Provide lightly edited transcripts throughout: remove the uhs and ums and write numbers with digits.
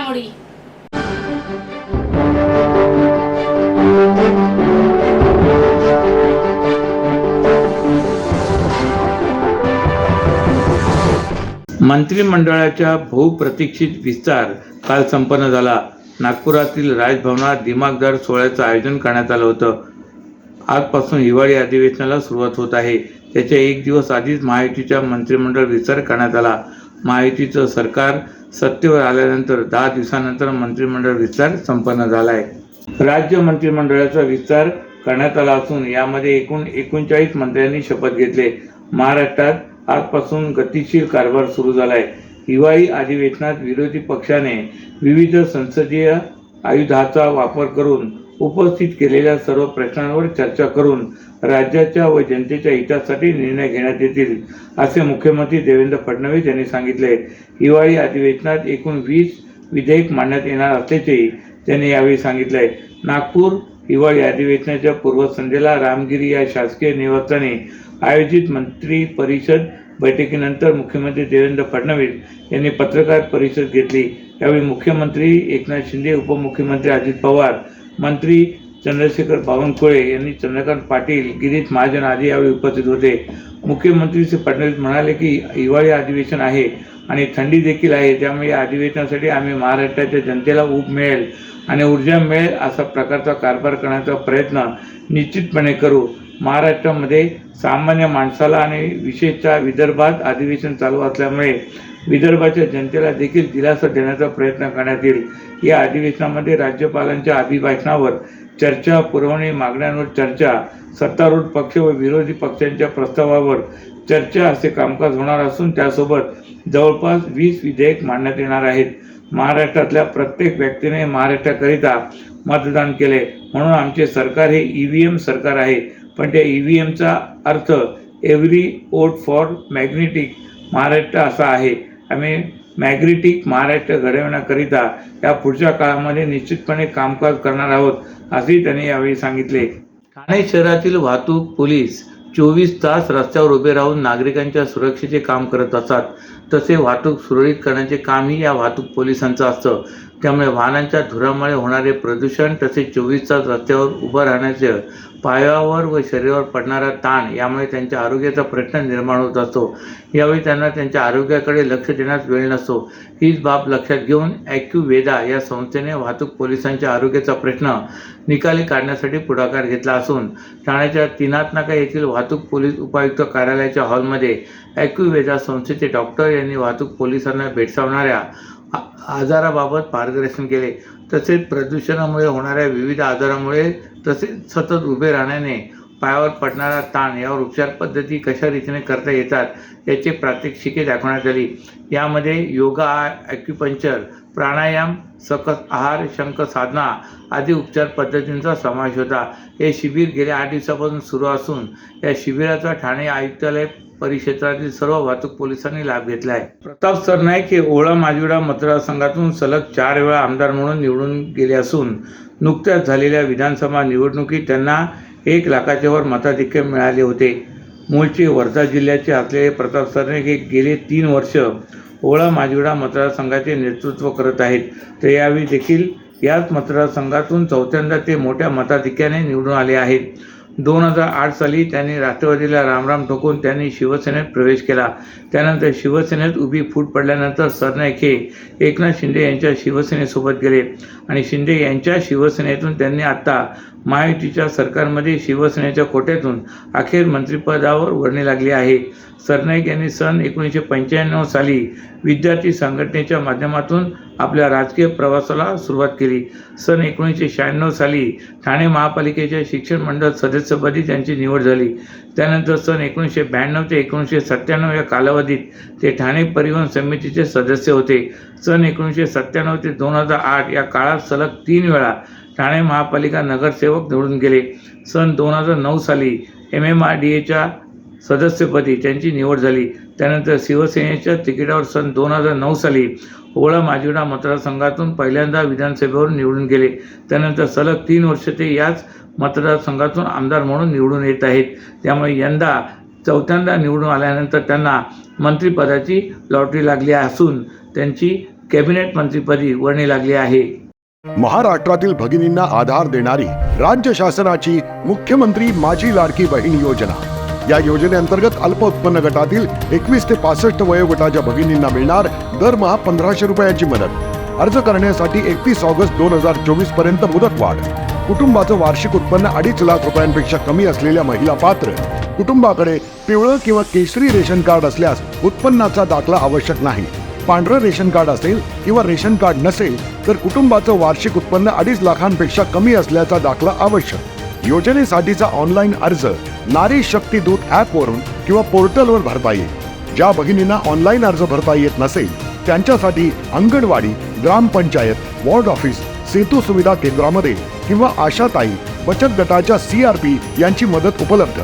घडामोडी। मंत्रिमंडळाच्या बहुप्रतीक्षित विस्तार काल संपन्न झाला। नागपुरातील राजभवनात दिमाखदार सोहळ्याचं आयोजन करण्यात आलं होतं। आजपासून हिवाळी अधिवेशनाला सुरुवात होत आहे। त्याच्या एक दिवस आधीच महायुतीचा मंत्रिमंडळ विस्तार करण्यात आला। महायुतीचं सरकार सत्तेवर आल्यानंतर 10 दिवसांनंतर मंत्रिमंडळ विस्तार संपन्न झाला आहे। राज्य मंत्रिमंडळाचा विस्तार करण्यात आला असून यामध्ये एकूण 39 मंत्र्यांनी शपथ घेतले। महाराष्ट्रात आजपासून गतिशील कारभार सुरू झाला आहे। हिवाळी अधिवेशनात विरोधी पक्षाने विविध संसदीय आयुधाचा वापर करून उपस्थित केलेल्या सर्व प्रश्नांवर चर्चा करून राज्याच्या व जनतेच्या हितासाठी निर्णय घेण्यात येतील, असे मुख्यमंत्री देवेंद्र फडणवीस यांनी सांगितले। हिवाळी अधिवेशनात एकूण 20 विधेयक मांडण्यात येणार असल्याचेही त्यांनी यावेळी सांगितले। नागपूर हिवाळी अधिवेशनाच्या पूर्वसंध्येला रामगिरी या शासकीय निवासस्थानी आयोजित मंत्री परिषद बैठकीनंतर मुख्यमंत्री देवेंद्र फडणवीस यांनी पत्रकार परिषद घेतली। यावेळी मुख्यमंत्री एकनाथ शिंदे, उपमुख्यमंत्री अजित पवार, मंत्री चंद्रशेखर बावनकुळे यांनी चंद्रकांत पाटील, गिरीश महाजन आदी यावेळी उपस्थित होते। मुख्यमंत्री श्री फडणवीस म्हणाले की हिवाळी अधिवेशन आहे आणि थंडी देखील आहे, त्यामुळे या अधिवेशनासाठी आम्ही महाराष्ट्राच्या जनतेला ऊब मिळेल आणि ऊर्जा मिळेल अशा प्रकारचा कारभार करण्याचा प्रयत्न निश्चितपणे करू। महाराष्ट्रामध्ये सामान्य माणसाला आणि विशेषतः विदर्भात अधिवेशन चालू असल्यामुळे विदर्भाच्या जनतेला देखील दिलासा देण्याचा प्रयत्न करण्यात येईल। या अधिवेशनामध्ये राज्यपालांच्या अभिभाषणावर चर्चा, पुरवणी मागण्यांवर चर्चा, सत्तारूढ पक्ष व विरोधी पक्षांच्या प्रस्तावावर चर्चा असे कामकाज होणार असून त्यासोबत जवळपास 20 विधेयक मांडण्यात येणार आहेत। महाराष्ट्रातल्या प्रत्येक व्यक्तीने महाराष्ट्राकरिता मतदान केले, म्हणून आमचे सरकार हे EVM सरकार आहे। पण त्या EVMचा अर्थ every vote for magnetic Maharashtra असा आहे। आम्ही मॅग्नेटिक महाराष्ट्र घडवण्याकरिता या पुढच्या काळामध्ये निश्चितपणे कामकाज करणार आहोत, असेही त्यांनी यावेळी सांगितले। ठाणे शहरातील वाहतूक पोलीस 24 तास रस्त्यावर उभे राहून नागरिकांच्या सुरक्षेचे काम करत असतात। तसे वाहतूक सुरळीत करण्याचे कामही या वाहतूक पोलिसांचं असतं। त्यामुळे वाहनांच्या धुरामुळे होणारे प्रदूषण तसेच 24 तास रस्त्यावर उभं राहण्याचे पायावर व शरीरावर पडणारा ताण यामुळे त्यांच्या आरोग्याचा प्रश्न निर्माण होत असतो। यावेळी त्यांना त्यांच्या आरोग्याकडे लक्ष देण्यास वेळ नसतो। हीच बाब लक्षात घेऊन ॲक्युवेदा या संस्थेने वाहतूक पोलिसांच्या आरोग्याचा प्रश्न निकाली काढण्यासाठी पुढाकार घेतला असून ठाण्याच्या तीनाथ नाका येथील वाहतूक पोलीस उपायुक्त कार्यालयाच्या हॉलमध्ये ॲक्युवेदा संस्थेचे डॉक्टर यांनी वाहतूक पोलिसांना भेडसावणाऱ्या आजाराबाबत मार्गदर्शन केले। तसेच प्रदूषणामुळे होणाऱ्या विविध आजारामुळे तसेच सतत उभे राहण्याने पायावर पडणारा ताण यावर उपचार पद्धती कशा रीतीने करता येतात याचे प्रात्यक्षिके दाखवण्यात आली। यामध्ये योगा, ॲक्युपंक्चर, प्राणायाम, सकस आहार, शंख साधना आदी उपचार पद्धतींचा समावेश होता। हे शिबिर गेल्या 8 दिवसापासून सुरू असून या शिबिराचा ठाणे आयुक्तालय परिक्षेत्रातील सर्व वाहतूक पोलिसांनी लाभ घेतला आहे। प्रताप सरनाईक हे ओळा माजिवडा मतदारसंघातून सलग 4 वेळा आमदार म्हणून निवडून गेले असून नुकत्याच झालेल्या विधानसभा निवडणुकीत त्यांना 1 लाखाच्या वर मताधिक्य मिळाले होते। मूळचे वर्धा जिल्ह्याचे असलेले प्रताप सरनाईक हे गेले 3 वर्ष ओळा माजिवडा मतदारसंघाचे नेतृत्व करत आहेत। तर यावेळी देखील याच मतदारसंघातून 4थ्यांदा ते मोठ्या मताधिक्याने निवडून आले आहेत। 2008 साली त्यांनी राष्ट्रवादीला रामराम ठोकून त्यांनी शिवसेनेत प्रवेश केला। त्यानंतर शिवसेनेत उभी फूट पडल्यानंतर सरनाईक हे एकनाथ शिंदे यांच्या शिवसेनेसोबत गेले आणि शिंदे यांच्या शिवसेनेतून त्यांनी आता महायुतीच्या सरकारमध्ये शिवसेनेच्या कोट्यातून अखेर मंत्रिपदावर वर्णी लागली आहे। सरनाईक यांनी सन 1995 साली विद्यार्थी संघटनेच्या माध्यमातून आपल्या राजकीय प्रवासाला सुरुवात केली। सन 1996 साली ठाणे महापालिकेच्या शिक्षण मंडळ सदस्यपदी त्यांची निवड झाली। त्यानंतर सन 1992 ते 1997 या कालावधीत ते ठाणे परिवहन समितीचे सदस्य होते। सन 1997 ते 2008 या काळात सलग 3 वेळा ठाणे महापालिका नगरसेवक निवडून गेले। सन 2009 साली MMRDAच्या सदस्यपदी त्यांची निवड झाली। त्यानंतर शिवसेनेच्या तिकिटावर सन 2009 साली ओळा माजिवडा मतदारसंघातून पहिल्यांदा विधानसभेवर निवडून गेले। त्यानंतर सलग 3 वर्ष ते याच मतदारसंघातून आमदार म्हणून निवडून येत आहेत। त्यामुळे यंदा 4थ्यांदा निवडून आल्यानंतर त्यांना मंत्रिपदाची लॉटरी लागली असून त्यांची कॅबिनेट मंत्रीपदी वर्णी लागली आहे. महाराष्ट्रातील भगिनींना आधार देणारी राज्य शासनाची मुख्यमंत्री माझी लाडकी बहीण योजना. या योजनेअंतर्गत अल्प उत्पन्न गटातील 21 ते 65 वयोगटाच्या भगिनींना मिळणार दरमहा 1500 रुपयांची मदत. अर्ज करण्यासाठी 31 ऑगस्ट 2024 पर्यंत मुदतवाढ. कुटुंबाचं वार्षिक उत्पन्न 2.5 लाख रुपयांपेक्षा कमी असलेल्या महिला पात्र. कुटुंबाकडे पिवळं किंवा केशरी रेशन कार्ड असल्यास उत्पन्नाचा दाखला आवश्यक नाही. पांढरं रेशन कार्ड असेल किंवा रेशन कार्ड नसेल तर कुटुंबाचं वार्षिक उत्पन्न 2.5 लाखांपेक्षा कमी असल्याचा दाखला आवश्यक. योजनेसाठीचा ऑनलाईन अर्ज नारी शक्ती दूत ॲप वरून किंवा पोर्टलवर भरता येईल. ज्या भगिनींना ऑनलाईन अर्ज भरता येत नसेल त्यांच्यासाठी अंगणवाडी, ग्रामपंचायत, वॉर्ड ऑफिस, सेतू सुविधा केंद्रामध्ये किंवा आशाताई बचत गटाच्या CRP यांची मदत उपलब्ध.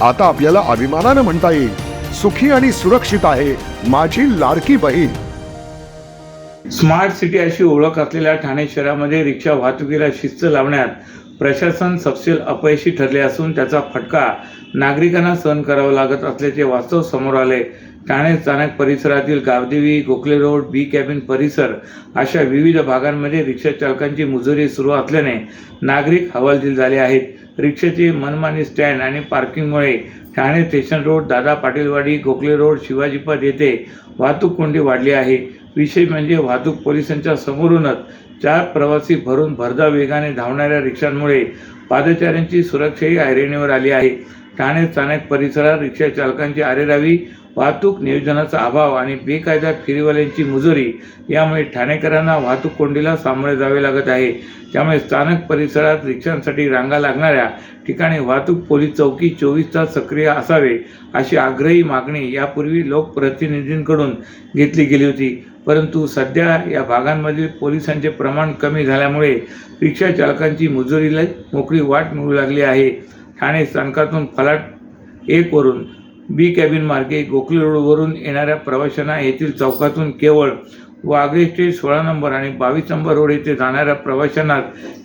आता आपल्याला अभिमानानं म्हणता येईल, सुखी आणि सुरक्षित आहे माझी लाडकी बहीण. स्मार्ट सिटी अशी ओळख असलेल्या ठाणे शहरामध्ये रिक्षा वाहतुकीला शिस्त लावण्यात प्रशासन सपशेल अपयशी ठरले असून त्याचा फटका नागरिकांना सहन करावा लागत असल्याचे वास्तव समोर आले. ठाणे स्थानक परिसरातील गावदेवी, गोखले रोड, बी कॅबिन परिसर अशा विविध भागांमध्ये रिक्षा चालकांची मुजोरी सुरू असल्याने नागरिक हवालदिल झाले आहेत. रिक्षाची मनमानी स्टँड आणि पार्किंगमुळे ठाणे स्टेशन रोड, दादा पाटीलवाडी, गोखले रोड, शिवाजीपथ येथे वाहतूक कोंडी वाढली आहे. विशेष म्हणजे वाहतूक पोलिसांच्या समोरूनच 4 प्रवासी भरून भरधाव वेगाने धावणाऱ्या रिक्षांमुळे पादचाऱ्यांची सुरक्षाही ऐरणीवर आली आहे. ठाणे स्थानक परिसरात रिक्षा चालकांची आरेरावी, वाहतूक नियोजनाचा अभाव आणि बेकायदा फेरीवाल्यांची मुजोरी यामुळे ठाणेकरांना वाहतूक कोंडीला सामोरे जावे लागत आहे. त्यामुळे स्थानक परिसरात रिक्षांसाठी रांगा लागणाऱ्या ठिकाणी वाहतूक पोलीस चौकी 24 तास सक्रिय असावे अशी आग्रही मागणी यापूर्वी लोकप्रतिनिधींकडून घेतली गेली होती. परंतु सध्या या भागांमधील पोलिसांचे प्रमाण कमी झाल्यामुळे रिक्षा चालकांची मुजोरीला मोकळी वाट मिळू लागली आहे. ठाणे स्थानकातून फलाट 1 वरून बी कॅबिन मार्गे गोखले रोडवरून येणाऱ्या प्रवाशांना येथील चौकातून केवळ वागळे स्टेज 16 नंबर आणि 22 नंबर रोड येथे जाणाऱ्या प्रवाशांना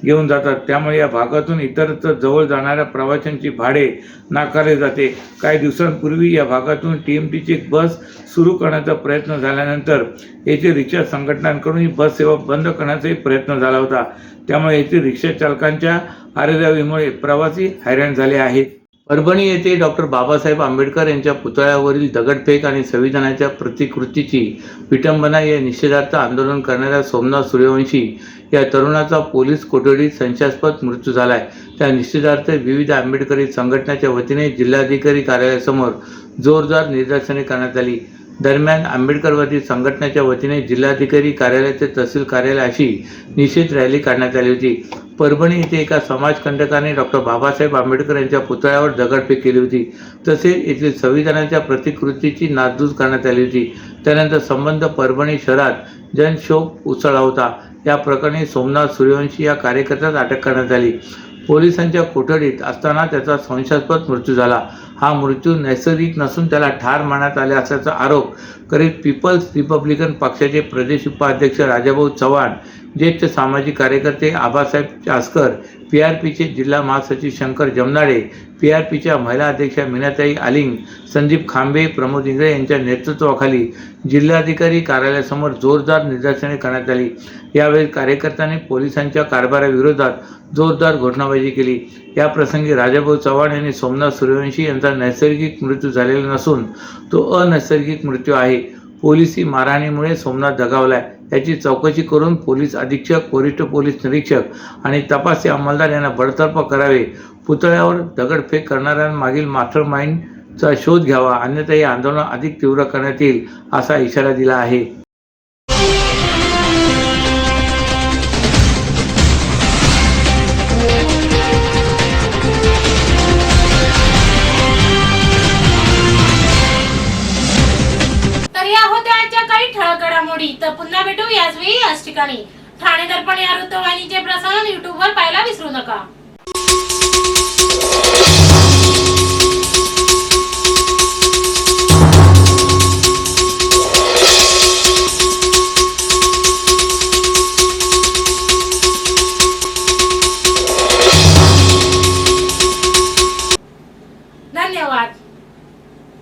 घेऊन जातात. त्यामुळे या भागातून इतरत्र जवळ जाणाऱ्या प्रवाशांची भाडे नाकारले जाते. काही दिवसांपूर्वी या भागातून TMTची बस सुरू करण्याचा प्रयत्न झाल्यानंतर येथे रिक्षा संघटनांकडून ही बस सेवा बंद करण्याचाही प्रयत्न झाला होता. त्यामुळे येथील रिक्षा चालकांच्या आरेरावीमुळे प्रवासी हैराण झाले आहेत. परभणी येथे डॉक्टर बाबासाहेब आंबेडकर यांच्या पुतळ्यावरील दगडफेक आणि संविधानाच्या प्रतिकृतीची विटंबना या निषेधार्थ आंदोलन करणाऱ्या सोमनाथ सूर्यवंशी या तरुणाचा पोलीस कोठडीत संशयास्पद मृत्यू झाला आहे. त्या निषेधार्थ विविध आंबेडकरी संघटनांच्या वतीने जिल्हाधिकारी कार्यालयासमोर जोरदार निदर्शने करण्यात आली. दरम्यान आंबेडकरवादी संघटनेच्या वतीने जिल्हाधिकारी कार्यालय ते तहसील कार्यालय अशी निषेध रॅली काढण्यात आली होती. परभणी येथे एका समाजकंटकाने डॉक्टर बाबासाहेब आंबेडकर यांच्या पुतळ्यावर दगडफेक केली होती. तसेच येथील संविधानाच्या प्रतिकृतीची नासधूस करण्यात आली होती. त्यानंतर संबंध परभणी शहरात जनशोक उसळला होता. या प्रकरणी सोमनाथ सूर्यवंशी या कार्यकर्त्यास अटक करण्यात आली. पोलिसांच्या कोठडीत असताना त्याचा संशयास्पद मृत्यू झाला. हा मृत्यू नैसर्गिक नसून त्याला ठार मारण्यात आले असल्याचा आरोप करीत पीपल्स रिपब्लिकन पक्षाचे प्रदेश उपाध्यक्ष राजाभाऊ चव्हाण, ज्येष्ठ सामाजिक कार्यकर्ते आबासाहेब चासकर, PRPचे जिल्हा महासचिव शंकर जमनाडे, PRPच्या महिला अध्यक्षा मीनाताई आलिंग, संदीप खांबे, प्रमोद इंगळे यांच्या नेतृत्वाखाली जिल्हाधिकारी कार्यालयासमोर जोरदार निदर्शने करण्यात आली. यावेळी कार्यकर्त्यांनी पोलिसांच्या कारभाराविरोधात जोरदार घोषणाबाजी केली. या प्रसंगी राजाभाऊ चव्हाण यांनी सोमनाथ सूर्यवंशी यांचा नैसर्गिक मृत्यू झालेला नसून तो अनैसर्गिक मृत्यू आहे. पोलिसी मारहाणीमुळे सोमनाथ दगावलाय. याची चौकशी करून पोलीस अधीक्षक, वरिष्ठ पोलीस निरीक्षक आणि तपासी अंमलदार यांना बडतर्फ करावे. पुतळ्यावर दगडफेक करणाऱ्यांमागील मास्टर माइंडचा शोध घ्यावा, अन्यथा हे आंदोलन अधिक तीव्र करण्यात येईल असा इशारा दिला आहे. तर पुन्हा भेटू याच वेळी याच ठिकाणी. ठाणे दर्पण या वृत्तवाहिनीचे प्रसारण YouTube वर पाहायला विसरू नका.